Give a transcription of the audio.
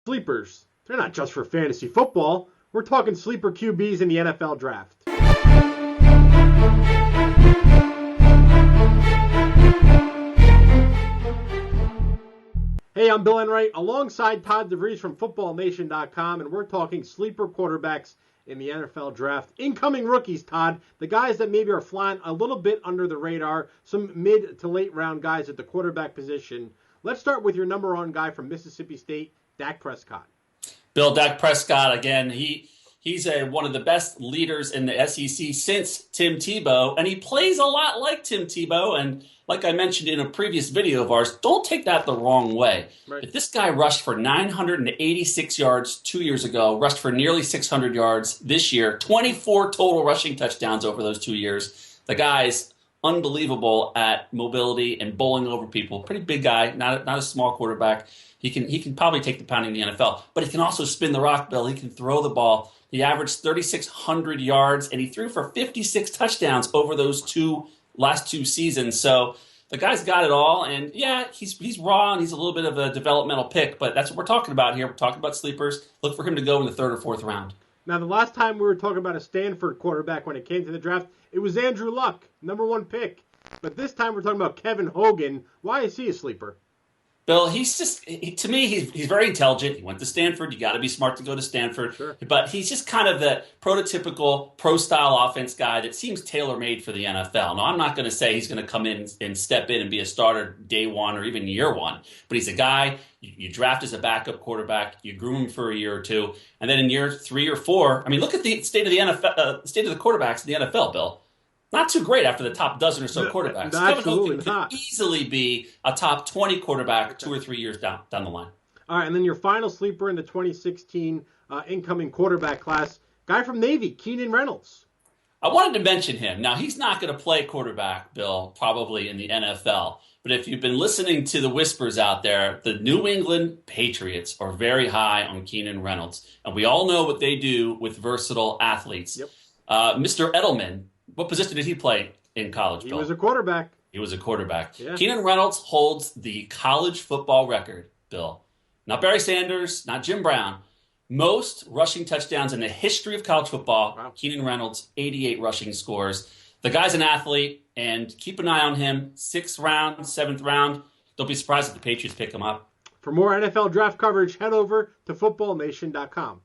Sleepers. They're not just for fantasy football. We're talking sleeper QBs in the NFL draft. Hey, I'm Bill Enright alongside Todd DeVries from FootballNation.com, and we're talking sleeper quarterbacks in the NFL draft. Incoming rookies, Todd, the guys that maybe are flying a little bit under the radar, some mid to late round guys at the quarterback position. Let's start with your number one guy from Mississippi State, Dak Prescott. Bill, Dak Prescott, again, he's one of the best leaders in the SEC since Tim Tebow, and he plays a lot like Tim Tebow. And like I mentioned in a previous video of ours, don't take that the wrong way. Right. If this guy rushed for 986 yards 2 years ago, rushed for nearly 600 yards this year, 24 total rushing touchdowns over those 2 years, the guy's unbelievable at mobility and bowling over people. Pretty big guy, not a small quarterback. He can probably take the pounding in the NFL, but he can also spin the rock, Bill. He can throw the ball. He averaged 3,600 yards, and he threw for 56 touchdowns over those last two seasons. So the guy's got it all, and yeah, he's raw, and he's a little bit of a developmental pick, but that's what we're talking about here. We're talking about sleepers. Look for him to go in the third or fourth round. Now, the last time we were talking about a Stanford quarterback when it came to the draft, it was Andrew Luck, number one pick. But this time we're talking about Kevin Hogan. Why is he a sleeper? Bill, to me, he's very intelligent. He went to Stanford. You got to be smart to go to Stanford. Sure. But he's just kind of the prototypical pro-style offense guy that seems tailor-made for the NFL. Now, I'm not going to say he's going to come in and step in and be a starter day one or even year one. But he's a guy you draft as a backup quarterback. You groom him for a year or two. And then in year 3 or 4, I mean, look at the state of the NFL, state of the quarterbacks in the NFL, Bill. Not too great after the top dozen or so quarterbacks. Kevin Hogan could easily be a top 20 quarterback 2 or 3 years down the line. All right, and then your final sleeper in the 2016 incoming quarterback class, guy from Navy, Keenan Reynolds. I wanted to mention him. Now, he's not going to play quarterback, Bill, probably in the NFL. But if you've been listening to the whispers out there, the New England Patriots are very high on Keenan Reynolds. And we all know what they do with versatile athletes. Yep. Mr. Edelman, what position did he play in college, Bill? He was a quarterback. He was a quarterback. Yeah. Keenan Reynolds holds the college football record, Bill. Not Barry Sanders, not Jim Brown. Most rushing touchdowns in the history of college football. Wow. Keenan Reynolds, 88 rushing scores. The guy's an athlete, and keep an eye on him. 6th round, 7th round. Don't be surprised if the Patriots pick him up. For more NFL draft coverage, head over to FootballNation.com.